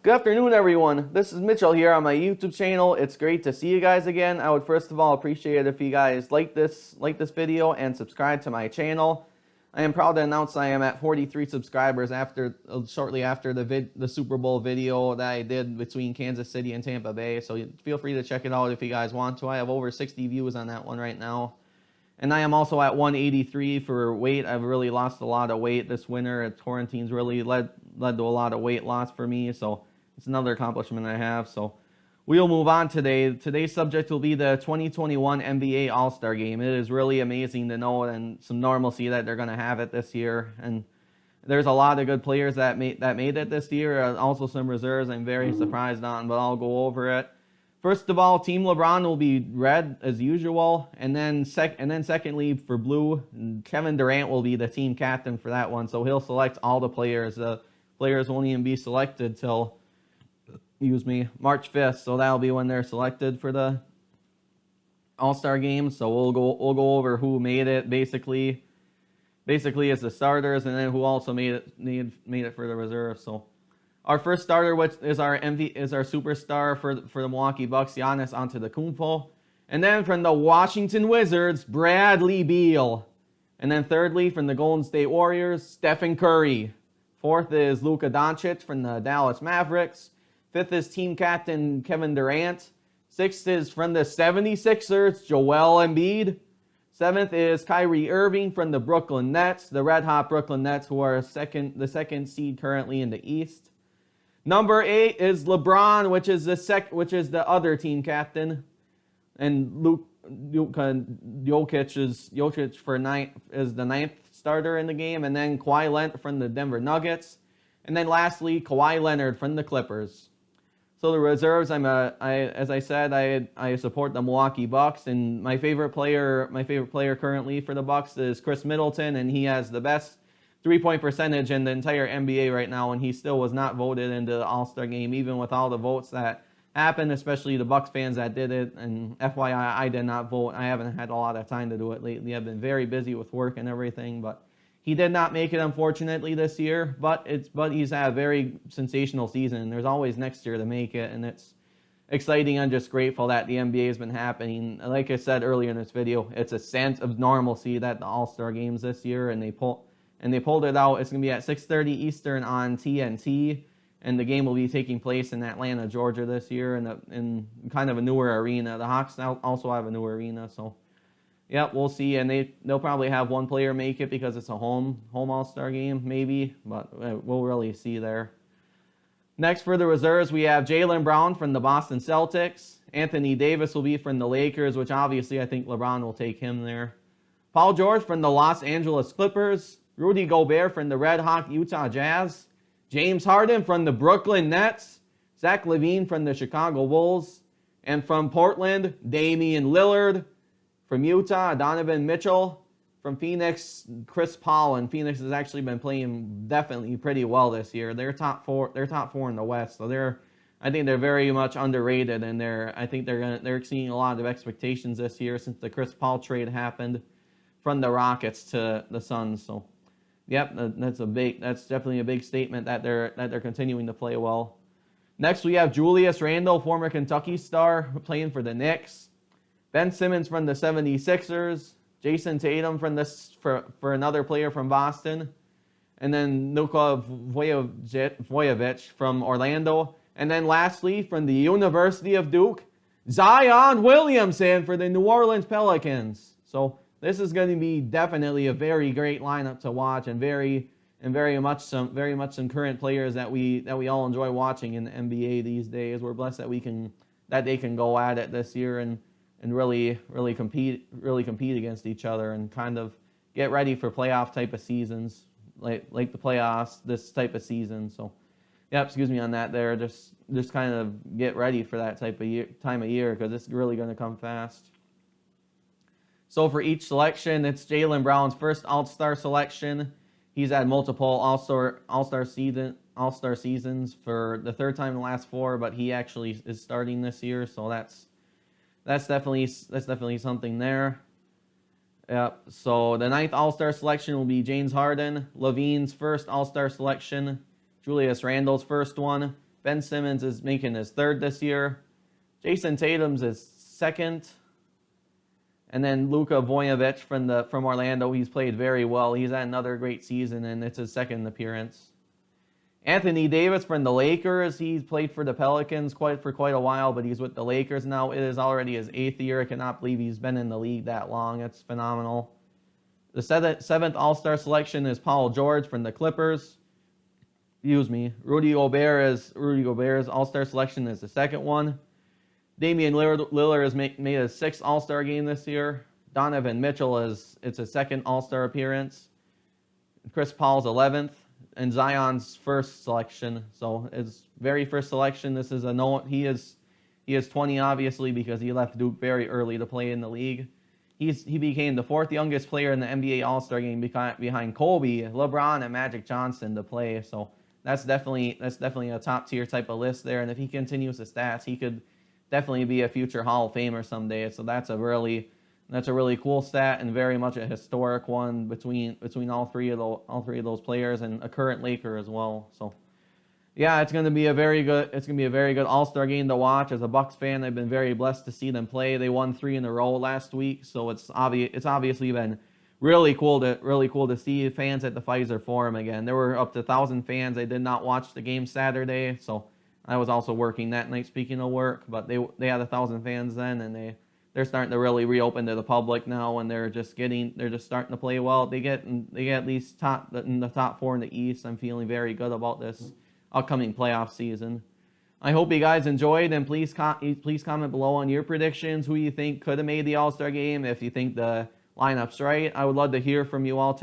Good afternoon, everyone. This is Mitchell here on my YouTube channel. It's great to see you guys again. I would first of all appreciate it if you guys like this video and subscribe to my channel. I am proud to announce I am at 43 subscribers shortly after the Super Bowl video that I did between Kansas City and Tampa Bay. So feel free to check it out if you guys want to. I have over 60 views on that one right now. And I am also at 183 for weight. I've really lost a lot of weight this winter. Quarantine's really led to a lot of weight loss for me. So it's another accomplishment I have. So we'll move on today. Today's subject will be the 2021 NBA All-Star Game. It is really amazing to know and some normalcy that they're going to have it this year. And there's a lot of good players that made it this year. Also some reserves I'm very surprised on, but I'll go over it. First of all, Team LeBron will be red as usual, and then secondly for blue, Kevin Durant will be the team captain for that one. So he'll select all the players. The players won't even be selected till March 5th. So that'll be when they're selected for the All-Star Game. So we'll go over who made it basically as the starters, and then who also made it for the reserves. So our first starter, which is our superstar for the Milwaukee Bucks, Giannis Antetokounmpo. And then from the Washington Wizards, Bradley Beal. And then thirdly, from the Golden State Warriors, Stephen Curry. Fourth is Luka Doncic from the Dallas Mavericks. Fifth is team captain Kevin Durant. Sixth is from the 76ers, Joel Embiid. Seventh is Kyrie Irving from the Brooklyn Nets, the red hot Brooklyn Nets, who are the second seed currently in the East. Number 8 is LeBron, which is the other team captain, and Jokic is the ninth starter in the game, and then Kawhi Leonard from the Denver Nuggets, and then lastly Kawhi Leonard from the Clippers. So the reserves, as I said, I support the Milwaukee Bucks, and my favorite player currently for the Bucks is Chris Middleton, and he has the best three-point percentage in the entire NBA right now, and he still was not voted into the All-Star Game, even with all the votes that happened, especially the Bucks fans that did it. And FYI, I did not vote. I haven't had a lot of time to do it lately. I've been very busy with work and everything, but he did not make it, unfortunately, this year. But he's had a very sensational season. There's always next year to make it, and it's exciting. I'm just grateful that the NBA has been happening. Like I said earlier in this video, it's a sense of normalcy that the All-Star Games this year, and they pulled it out. It's going to be at 6:30 Eastern on TNT, and the game will be taking place in Atlanta, Georgia this year in kind of a newer arena. The Hawks now also have a newer arena, so yeah, we'll see. And they'll probably have one player make it because it's a home All-Star Game, maybe, but we'll really see there. Next for the reserves, we have Jaylen Brown from the Boston Celtics. Anthony Davis will be from the Lakers, which obviously I think LeBron will take him there. Paul George from the Los Angeles Clippers. Rudy Gobert from the Red Hot Utah Jazz. James Harden from the Brooklyn Nets. Zach LaVine from the Chicago Bulls. And from Portland, Damian Lillard. From Utah, Donovan Mitchell. From Phoenix, Chris Paul. And Phoenix has actually been playing definitely pretty well this year. They're top four in the West. So I think they're very much underrated, and I think they're exceeding a lot of expectations this year since the Chris Paul trade happened from the Rockets to the Suns. So yep, that's definitely a big statement that they're continuing to play well. Next, we have Julius Randle, former Kentucky star, playing for the Knicks. Ben Simmons from the 76ers. Jason Tatum for another player from Boston. And then Nikola Vujovic from Orlando. And then lastly, from the University of Duke, Zion Williamson for the New Orleans Pelicans. So this is going to be definitely a very great lineup to watch, and very much some current players that we all enjoy watching in the NBA these days. We're blessed that they can go at it this year and really compete against each other and kind of get ready for playoff type of seasons, like the playoffs, this type of season. So yeah, excuse me on that there. Just kind of get ready for that time of year because it's really going to come fast. So for each selection, it's Jaylen Brown's first All-Star selection. He's had multiple All-Star seasons for the third time in the last 4, but he actually is starting this year, so that's definitely something there. Yep. So the 9th All-Star selection will be James Harden, LaVine's first All-Star selection, Julius Randle's first one, Ben Simmons is making his third this year. Jason Tatum's his second. And then Luka Vojovic from Orlando, he's played very well. He's had another great season, and it's his second appearance. Anthony Davis from the Lakers, he's played for the Pelicans for quite a while, but he's with the Lakers now. It is already his 8th year. I cannot believe he's been in the league that long. It's phenomenal. The seventh All-Star selection is Paul George from the Clippers. Excuse me. Rudy Gobert's All-Star selection is the second one. Damian Lillard has made a 6th All-Star game this year. Donovan Mitchell it's his second All-Star appearance. Chris Paul's 11th. And Zion's first selection. So his very first selection. This is he is 20 obviously because he left Duke very early to play in the league. He became the 4th youngest player in the NBA All-Star game behind Kobe, LeBron, and Magic Johnson to play. So that's definitely a top tier type of list there. And if he continues the stats, he could definitely be a future Hall of Famer someday. So that's a really cool stat and very much a historic one between all three of those players and a current Laker as well. So yeah, it's going to be a very good All-Star game to watch. As a Bucks fan, I've been very blessed to see them play. They won 3 in a row last week, so it's obviously been really cool to see fans at the Pfizer Forum again. There were up to 1,000 fans. I did not watch the game Saturday, so I was also working that night, speaking of work, but they had 1,000 fans then, and they're starting to really reopen to the public now, and they're just starting to play well. They get at least in the top 4 in the East. I'm feeling very good about this upcoming playoff season. I hope you guys enjoyed, and please comment below on your predictions, who you think could have made the All-Star game, if you think the lineup's right. I would love to hear from you all today.